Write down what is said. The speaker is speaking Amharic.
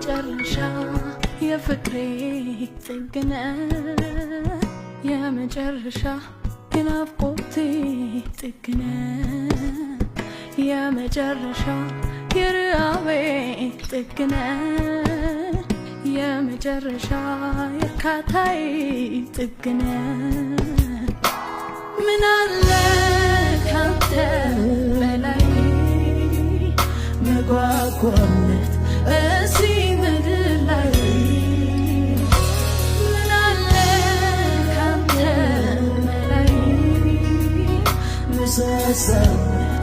የመጨረሻ የፍቅሬ ጥግነ የመጨረሻ የናፍቆቴ ጥግነ የመጨረሻ የርአቤ ጥግነ የመጨረሻ የካታይ ጥግነ ምን አለ ካንተ በላይ መጓጓነት እዚህ ምድር ላይ ምን አለ ካንተ በላይ መሳሳነት